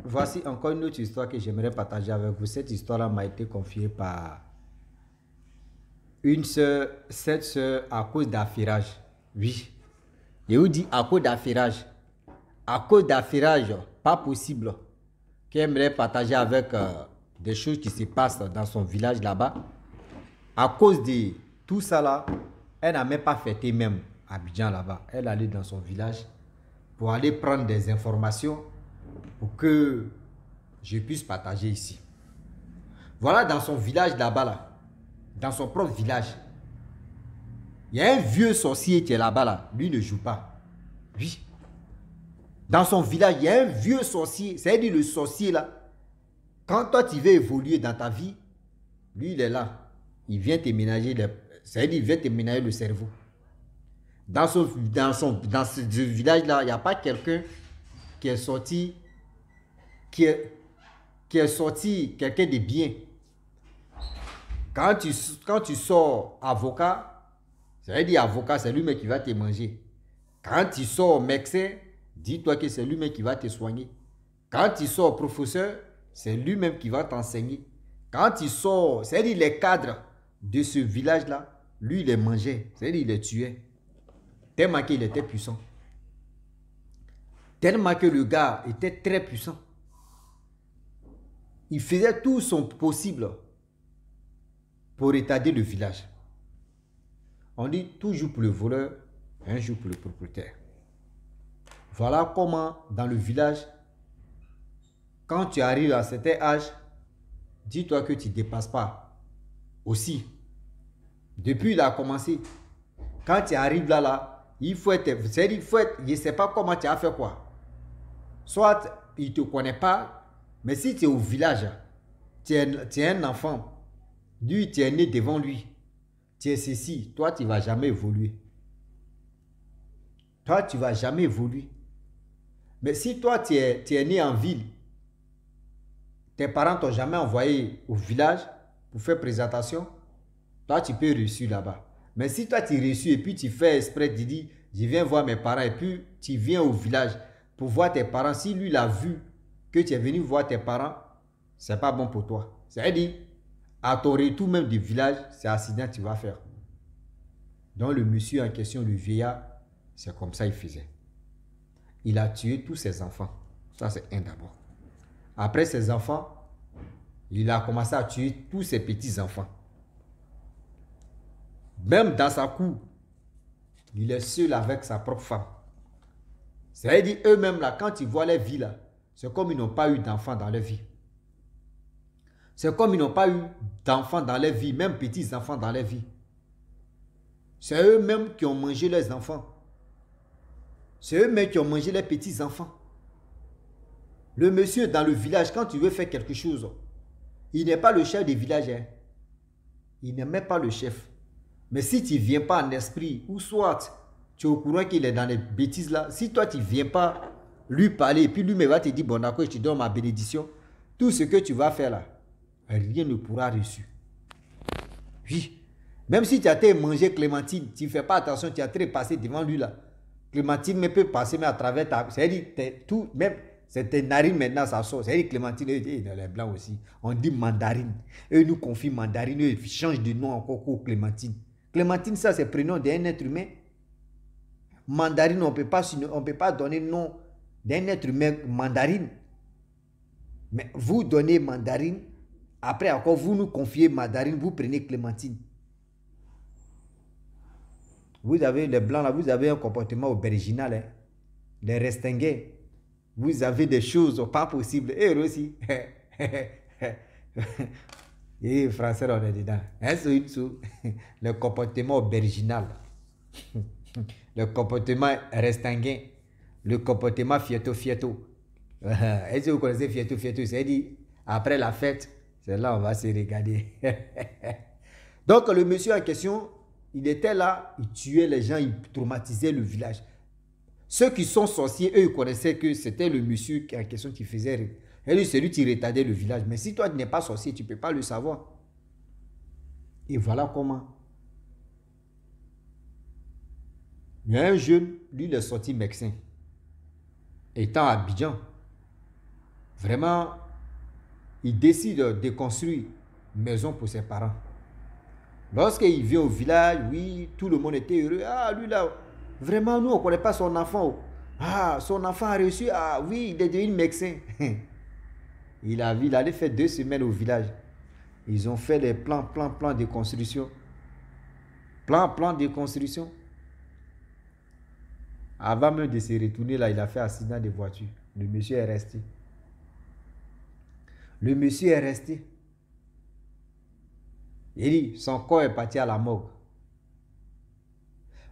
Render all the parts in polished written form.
Voici encore une autre histoire que j'aimerais partager avec vous. Cette histoire-là m'a été confiée par une sœur, cette sœur à cause d'affirage. Oui. Je vous dis à cause d'affirage. À cause d'affirage, pas possible. Qu'elle aimerait partager avec des choses qui se passent dans son village là-bas. À cause de tout ça là, elle n'a même pas fêté même à Abidjan là-bas. Elle allait dans son village pour aller prendre des informations pour que je puisse partager ici. Voilà, dans son village là-bas, là, dans son propre village, il y a un vieux sorcier qui est là-bas, là. Lui ne joue pas. Oui. Dans son village, il y a un vieux sorcier. C'est-à-dire le sorcier là. Quand toi tu veux évoluer dans ta vie, lui il est là. Il vient te ménager, c'est-à-dire il vient te ménager le cerveau. Dans ce village-là, il n'y a pas quelqu'un qui est sorti, qui est sorti quelqu'un de bien. Quand tu sors avocat, c'est-à-dire avocat, c'est lui-même qui va te manger. Quand tu sors médecin, dis-toi que c'est lui-même qui va te soigner. Quand tu sors professeur, c'est lui-même qui va t'enseigner. Quand tu sors, c'est-à-dire les cadres de ce village-là, lui, il les mangeait, c'est-à-dire il les tuait. Tellement qu'il était puissant. Tellement que le gars était très puissant. Il faisait tout son possible pour retarder le village. On dit toujours pour le voleur, un jour pour le propriétaire. Voilà comment dans le village, quand tu arrives à cet âge, dis-toi que tu ne dépasses pas. Aussi, depuis il a commencé, quand tu arrives là, il faut être, je ne sais pas comment tu as fait quoi. Soit il ne te connaît pas, mais si tu es au village, tu es un enfant, lui tu es né devant lui, tu es ceci, toi tu ne vas jamais évoluer. Toi tu ne vas jamais évoluer. Mais si toi tu es né en ville, tes parents t'ont jamais envoyé au village pour faire présentation, toi tu peux réussir là-bas. Mais si toi tu réussis et puis tu fais exprès, tu dis, je viens voir mes parents et puis tu viens au village pour voir tes parents, si lui l'a vu que tu es venu voir tes parents, c'est pas bon pour toi. C'est-à-dire, à ton retour même du village, c'est accident que tu vas faire. Donc le monsieur en question, le vieillard, c'est comme ça il faisait. Il a tué tous ses enfants. Ça c'est un d'abord. Après ses enfants, il a commencé à tuer tous ses petits-enfants. Même dans sa cour, il est seul avec sa propre femme. C'est-à-dire eux-mêmes là, quand ils voient leur vie là, c'est comme ils n'ont pas eu d'enfants dans leur vie. C'est comme ils n'ont pas eu d'enfants dans leur vie, même petits-enfants dans leur vie. C'est eux-mêmes qui ont mangé leurs enfants. C'est eux-mêmes qui ont mangé leurs petits-enfants. Le monsieur dans le village, quand tu veux faire quelque chose, il n'est pas le chef du village. Hein. Il n'est même pas le chef. Mais si tu ne viens pas en esprit, ou soit tu es au courant qu'il est dans les bêtises là, si toi tu ne viens pas lui parler, et puis lui va te dire, bon d'accord, je te donne ma bénédiction, tout ce que tu vas faire là, rien ne pourra réussir. Oui. Même si tu as été manger Clémentine, tu ne fais pas attention, tu as très passé devant lui là. Clémentine mais peut passer mais à travers ta... C'est-à-dire, tout, même, c'est tes narines maintenant, ça sort. C'est-à-dire Clémentine, et dans les blancs aussi, on dit mandarine. Eux nous confient mandarine, eux ils changent de nom encore pour Clémentine. Clémentine, ça c'est le prénom d'un être humain. Mandarine, on ne peut pas donner le nom d'un être humain mandarine. Mais vous donnez mandarine, après encore vous nous confiez mandarine, vous prenez Clémentine. Vous avez les blancs là, vous avez un comportement original. Hein? Les restingués, vous avez des choses pas possibles. Et eux aussi. Et français, on est dedans. Le comportement original. Le comportement restingué. Le comportement fieto. Est-ce que vous connaissez fieto? C'est-à-dire, après la fête, c'est là on va se regarder. Donc, le monsieur en question, il était là, il tuait les gens, il traumatisait le village. Ceux qui sont sorciers, eux, ils connaissaient que c'était le monsieur en question qui faisait. Et lui, c'est lui qui retardait le village. Mais si toi, tu n'es pas sorcier, tu ne peux pas le savoir. Et voilà comment. Il y a un jeune, lui, il est sorti médecin. Étant à Abidjan. Vraiment, il décide de construire une maison pour ses parents. Lorsqu'il vient au village, oui, tout le monde était heureux. Ah, lui là, vraiment, nous, on ne connaît pas son enfant. Ah, son enfant a reçu, ah oui, il est devenu médecin. Il allait faire 2 semaines au village. Ils ont fait des plans de construction. Plan de construction. Avant même de se retourner là, il a fait accident de voiture. Le monsieur est resté. Le monsieur est resté. Il dit, son corps est parti à la morgue.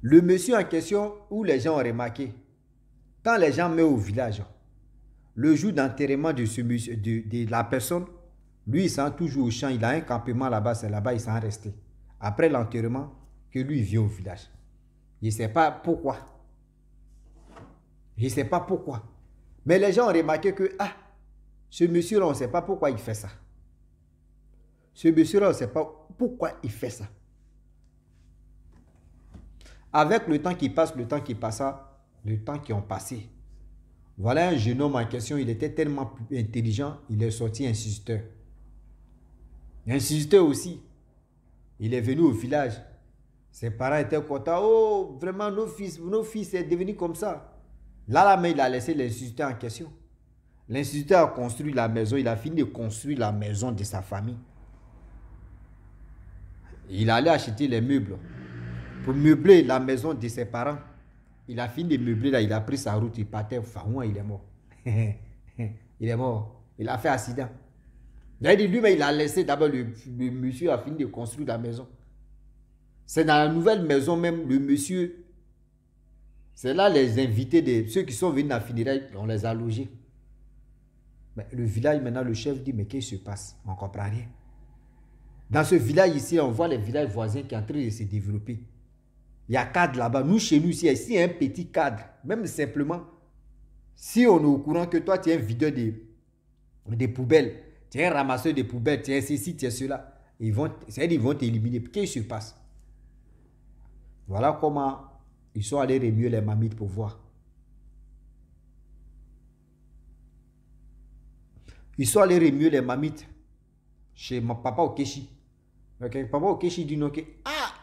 Le monsieur en question, où les gens ont remarqué, quand les gens meurent au village, le jour d'enterrement de, de la personne, lui, il s'en toujours au champ, il a un campement là-bas, c'est là-bas, il s'en resté. Après l'enterrement, que lui, il vient au village. Il ne sait pas pourquoi. Je ne sais pas pourquoi. Mais les gens ont remarqué que, ah, ce monsieur-là, on ne sait pas pourquoi il fait ça. Ce monsieur-là, on ne sait pas pourquoi il fait ça. Avec le temps qui passe, le temps qui passa, le temps qui ont passé. Voilà un jeune homme en question, il était tellement intelligent, il est sorti instituteur. Instituteur aussi. Il est venu au village. Ses parents étaient contents. Oh, vraiment, nos fils sont devenus comme ça. Là, mais il a laissé l'instituteur en question. L'instituteur a construit la maison, il a fini de construire la maison de sa famille. Il allait acheter les meubles pour meubler la maison de ses parents. Il a fini de meubler là, il a pris sa route, il partait. Faouin, il est mort. Il est mort. Il a fait accident. Lui-même, il a laissé d'abord le monsieur a fini de construire la maison. C'est dans la nouvelle maison même, le monsieur, c'est là les invités, de ceux qui sont venus à la funéraille, on les a logés. Mais le village, maintenant, le chef dit, mais qu'est-ce qui se passe? On ne comprend rien. Dans ce village ici, on voit les villages voisins qui sont en train de se développer. Il y a cadre là-bas. Nous, chez nous, ici, il y a un petit cadre. Même simplement, si on est au courant que toi, tu es un videur des poubelles, tu es un ramasseur de poubelles, tu es ceci, tu es cela, ils vont t'éliminer. Qu'est-ce qui se passe? Voilà comment ils sont allés remuer les mamites pour voir. Ils sont allés remuer les mamites chez mon papa Okeshi. Okay? Papa Okeshi dit non, que ah,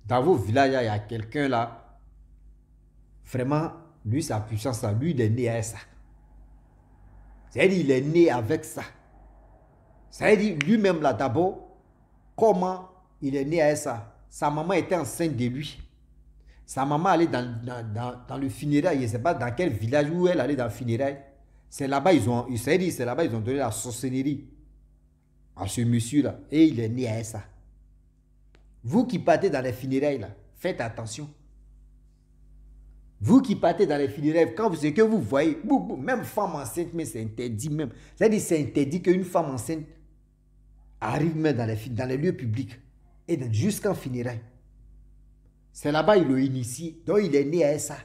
dans vos villages, il y a quelqu'un là. Vraiment, lui, sa puissance, là, lui, il est né avec ça. C'est-à-dire, il est né avec ça. C'est-à-dire, lui-même là, d'abord, comment il est né avec ça? Sa maman était enceinte de lui. Sa maman allait dans le funérail. Je ne sais pas dans quel village où elle allait dans le funérail. C'est là-bas ils ont donné la sorcellerie à ce monsieur-là. Et il est né avec ça. Vous qui partez dans les funérailles, là, faites attention. Vous qui partez dans les funérailles, quand ce que vous voyez, même femme enceinte, mais c'est interdit même. C'est-à-dire c'est interdit qu'une femme enceinte arrive même dans les lieux publics et jusqu'en funérailles. C'est là-bas qu'il l'a initié. Donc il est né avec ça.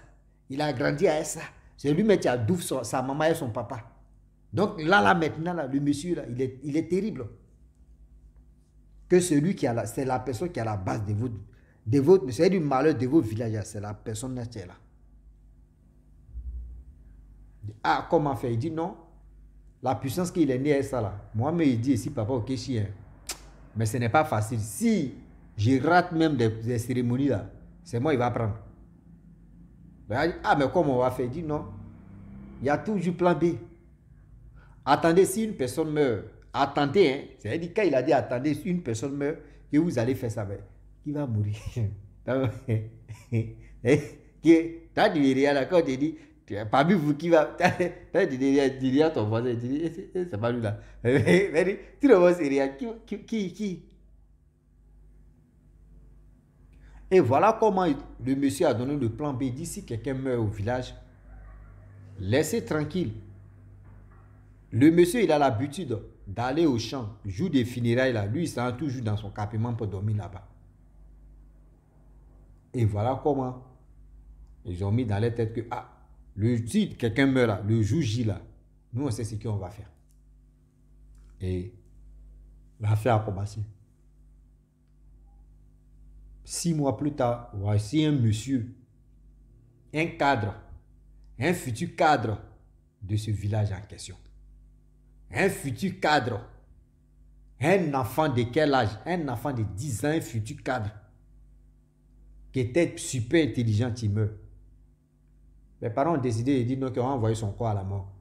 Il a grandi avec ça. C'est lui-même qui a douvé sa maman et son papa. Donc là maintenant, là, le monsieur, là, il est terrible. Que celui qui a la, c'est la personne qui a la base de votre c'est du malheur de vos villages, c'est la personne qui est là. Ah, comment faire? Il dit non. La puissance qu'il est né avec ça là. Moi-même, il dit ici, papa, ok, chien. Mais ce n'est pas facile. Si je rate même des cérémonies là, c'est moi, il va prendre. Ah, mais comment on va faire? Il dit non. Il y a toujours plan B. Attendez, si une personne meurt, attendez, hein. C'est-à-dire, quand il a dit attendez, si une personne meurt, que vous allez faire ça, qui va mourir. T'as dit rien là, quand tu dis, parmi vous qui va, t'as dit rien à ton voisin, tu dis, c'est pas lui là. Tu le vois, c'est rien. Qui? Et voilà comment le monsieur a donné le plan B. Il dit, si quelqu'un meurt au village, laissez tranquille. Le monsieur, il a l'habitude d'aller au champ, jour des funérailles là. Lui, il s'en toujours dans son campement pour dormir là-bas. Et voilà comment ils ont mis dans leur tête que, ah, si quelqu'un meurt là, le jour J là, nous on sait ce qu'on va faire. Et l'affaire a commencé. 6 mois plus tard, voici un monsieur, un cadre, un futur cadre de ce village en question. Un futur cadre. Un enfant de quel âge? Un enfant de 10 ans, un futur cadre. Qui était super intelligent, il meurt. Les parents ont décidé de dire non, qu'on va envoyer son corps à la mort.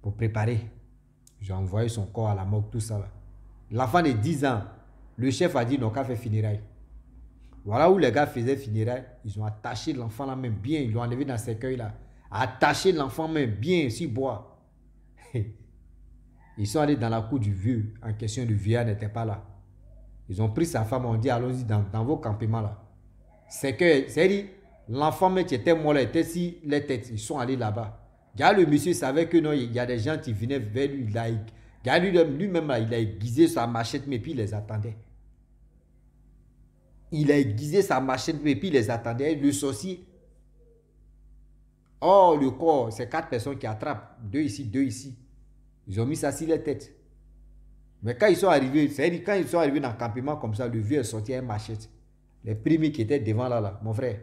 Pour préparer. J'ai envoyé son corps à la mort, tout ça là. L'enfant de 10 ans, le chef a dit non, qu'à faire funérailles. Voilà où les gars faisaient funérailles. Ils ont attaché l'enfant là même bien. Ils l'ont enlevé dans ce cercueil là. Attaché l'enfant même bien sur bois. Ils sont allés dans la cour du vieux. En question, le vieillard n'était pas là. Ils ont pris sa femme, on dit allons-y dans vos campements là. C'est-à-dire, l'enfant même qui était mort là, était sur les têtes. Ils sont allés là-bas. Le monsieur savait que non, il y a des gens qui venaient vers lui. Lui-même là, il a aiguisé sa machette, mais puis il les attendait. Il a aiguisé sa machette, mais puis il les attendait. Le sorcier. Oh, le corps, c'est 4 personnes qui attrapent. 2 ici, 2 ici. Ils ont mis ça sur les têtes. Mais quand ils sont arrivés, c'est-à-dire quand ils sont arrivés dans le campement comme ça, le vieux est sorti à une machette. Les premiers qui étaient devant là, mon frère,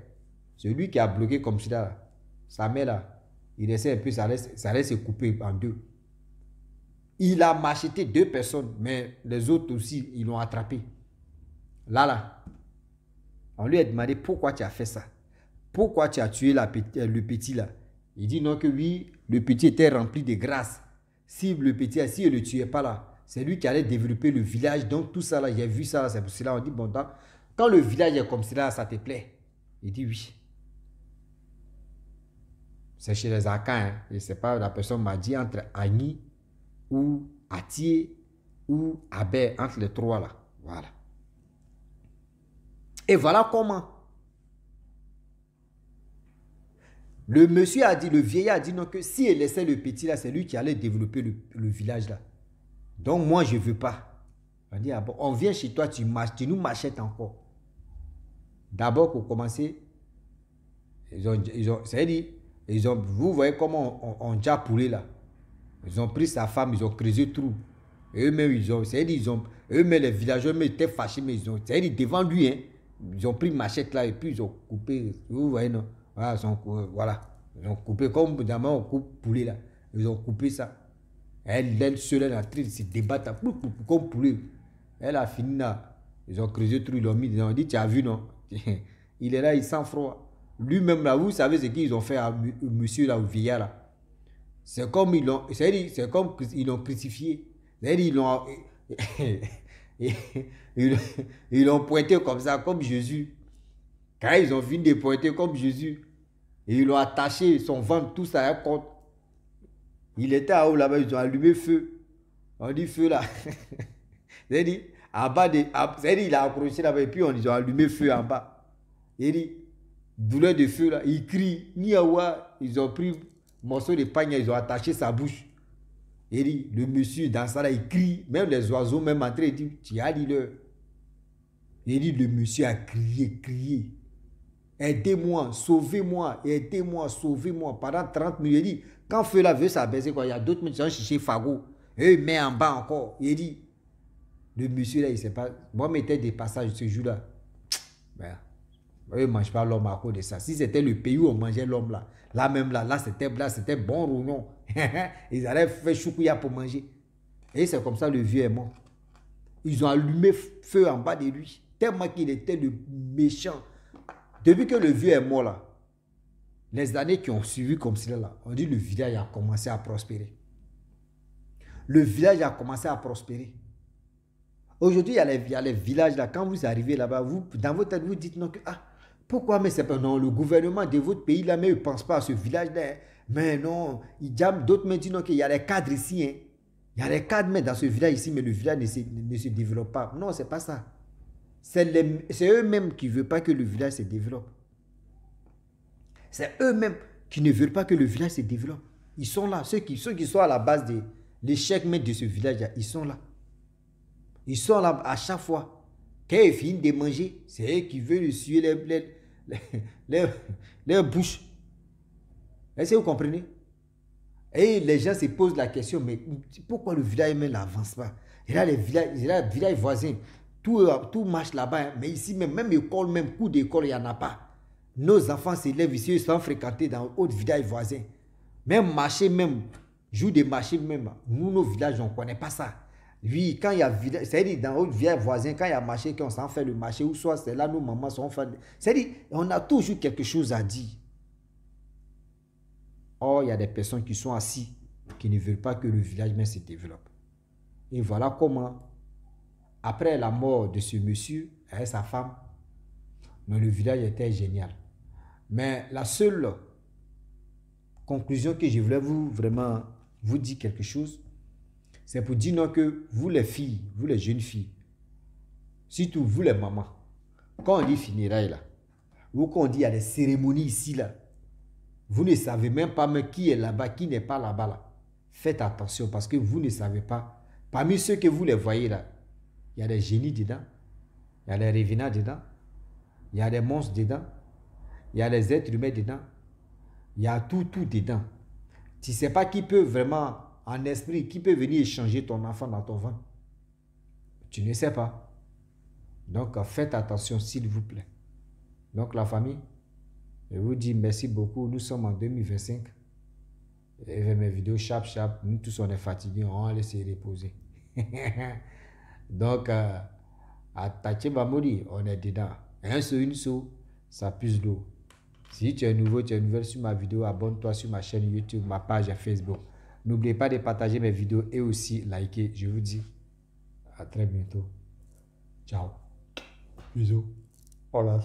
celui qui a bloqué comme ça, là, sa mère là, il essaie un peu, ça allait se couper en 2. Il a macheté 2 personnes, mais les autres aussi, ils l'ont attrapé. Là. On lui a demandé pourquoi tu as fait ça. Pourquoi tu as tué le petit là. Il dit non que oui, le petit était rempli de grâce. Si le petit, si il ne le tuait pas là, c'est lui qui allait développer le village. Donc tout ça là, j'ai vu ça, c'est pour cela on dit bon, quand le village est comme cela, ça te plaît. Il dit oui. C'est chez les Akans, hein. Je ne sais pas, la personne m'a dit entre Agni ou Atié ou Abé, entre les 3 là. Voilà. Et voilà comment. Le monsieur a dit, le vieillard a dit non, que s'il laissait le petit là, c'est lui qui allait développer le village là. Donc moi, je ne veux pas. On dit, ah bon, on vient chez toi, tu nous machettes encore. D'abord, pour commencer, vous voyez comment on déjà poulé là. Ils ont pris sa femme, ils ont creusé le trou. Eux-mêmes, eux-mêmes, les villageois étaient fâchés, mais c'est-à-dire devant lui, hein, ils ont pris une machette là et puis ils ont coupé. Vous voyez, non? Voilà. Ils ont coupé comme évidemment on coupe poulet là. Ils ont coupé ça. Elle seule, elle a train de se débattre comme poulet. Elle a fini là. Ils ont creusé le trou, ils l'ont mis. Ils ont dit, tu as vu, non? Il est là, il sent froid. Lui-même là, vous savez ce qu'ils ont fait à monsieur là, au vieillard là. C'est comme ils l'ont crucifié. Ils l'ont pointé comme ça, comme Jésus. Quand ils ont fini de pointer comme Jésus, et ils l'ont attaché, son ventre, tout ça, à un compte. Il était à haut là-bas, ils ont allumé feu. On dit feu là. C'est-à-dire, en bas c'est-à-dire, il a accroché là-bas, et puis ils ont allumé feu en bas. Il dit, douleur de feu là, il crie, Niawa, ils ont pris morceau de pagne, ils ont attaché sa bouche. Il dit, le monsieur dans ça là, il crie, même les oiseaux même entrés, il dit, tu as dit leur. Il dit, le monsieur a crié. Aidez-moi, sauvez-moi, aidez-moi, sauvez-moi. Pendant 30 minutes, il dit, quand feu là veut s'abaisser, il y a d'autres qui sont chercher Fago. Et il met en bas encore. Il dit, le monsieur là, il ne sait pas. Moi, je mettais des passages ce jour-là. Ben, eux ne mangent pas l'homme à cause de ça. Si c'était le pays où on mangeait l'homme là, là c'était bon rognon. Ils allaient faire choukouya pour manger. Et c'est comme ça le vieux est mort. Ils ont allumé feu en bas de lui. Tellement qu'il était le méchant. Depuis que le vieux est mort là, les années qui ont suivi comme cela là, on dit le village a commencé à prospérer. Le village a commencé à prospérer. Aujourd'hui, il y a les villages là, quand vous arrivez là-bas, dans votre tête, vous dites non, pourquoi, mais c'est pas non, le gouvernement de votre pays là, mais il ne pense pas à ce village là. Mais non, d'autres me disent non, qu'il y a des cadres ici. Hein. Il y a des cadres mais dans ce village ici, mais le village ne se développe pas. Non, ce n'est pas ça. C'est eux-mêmes qui ne veulent pas que le village se développe. C'est eux-mêmes qui ne veulent pas que le village se développe. Ils sont là. Ceux qui sont à la base de l'échec de ce village-là, ils sont là. Ils sont là à chaque fois. Quand ils finissent de manger, c'est eux qui veulent suer les bouches. Est-ce que vous comprenez? Et les gens se posent la question, mais pourquoi le village même n'avance pas? Et là, les villages voisins, tout marche là-bas. Hein. Mais ici, même école, même cours d'école, il n'y en a pas. Nos enfants s'élèvent ici, ils sont fréquentés dans d'autres villages voisins. Même marché, même, Jour de marché même, nous, nos villages, on ne connaît pas ça. Lui, quand il y a village, c'est-à-dire dans notre village voisin, quand il y a marché, qu'on s'en fait le marché, ou soit c'est là nos mamans sont fait. C'est-à-dire, on a toujours quelque chose à dire. Or, il y a des personnes qui sont assises, qui ne veulent pas que le village même se développe. Et voilà comment, après la mort de ce monsieur et sa femme, le village était génial. Mais la seule conclusion que je voulais vraiment vous dire quelque chose, c'est pour dire non que vous les filles, vous les jeunes filles, surtout vous les mamans, quand on dit funérailles là, ou quand on dit il y a des cérémonies ici là, vous ne savez même pas qui est là-bas, qui n'est pas là-bas là. Faites attention parce que vous ne savez pas. Parmi ceux que vous les voyez là, il y a des génies dedans, il y a des revenants dedans, il y a des monstres dedans, il y a des êtres humains dedans, il y a tout dedans. Tu ne sais pas qui peut vraiment, en esprit, qui peut venir échanger ton enfant dans ton ventre. Tu ne sais pas. Donc, faites attention, s'il vous plaît. Donc, la famille, je vous dis merci beaucoup. Nous sommes en 2025. Et mes vidéos, chap, nous tous, on est fatigués. On va laisser reposer. Donc, à Tachibamori, on est dedans. Un seau, une seau, ça puise l'eau. Si tu es nouveau, tu es nouvelle sur ma vidéo, abonne-toi sur ma chaîne YouTube, ma page Facebook. N'oubliez pas de partager mes vidéos et aussi liker. Je vous dis à très bientôt. Ciao. Bisous. Hola.